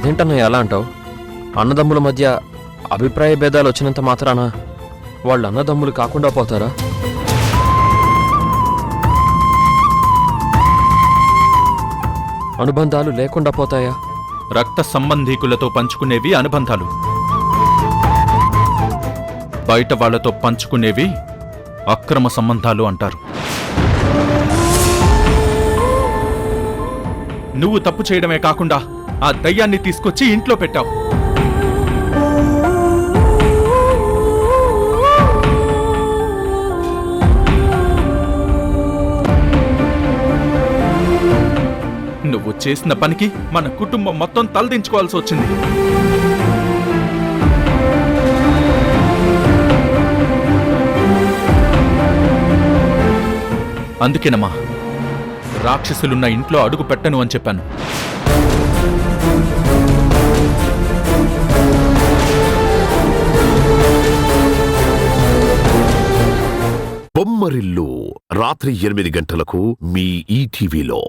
అదేంటన్నయ్య ఎలా అంటావు? అన్నదమ్ముల మధ్య అభిప్రాయ భేదాలు వచ్చినంత మాత్రాన వాళ్ళు అన్నదమ్ములు కాకుండా పోతారా? అనుబంధాలు లేకుండా పోతాయా? రక్త సంబంధీకులతో పంచుకునేవి అనుబంధాలు, బయట వాళ్లతో పంచుకునేవి అక్రమ సంబంధాలు అంటారు. నువ్వు తప్పు చేయడమే కాకుండా ఆ దయ్యాన్ని తీసుకొచ్చి ఇంట్లో పెట్టావు. నువ్వు చేసిన పనికి మన కుటుంబం మొత్తం తలదించుకోవాల్సి వచ్చింది. అందుకేనమ్మా రాక్షసులున్న ఇంట్లో అడుగు పెట్టను అని చెప్పాను. బొమ్మరిల్లు రాత్రి 8 గంటలకు మీ ఈటీవీలో.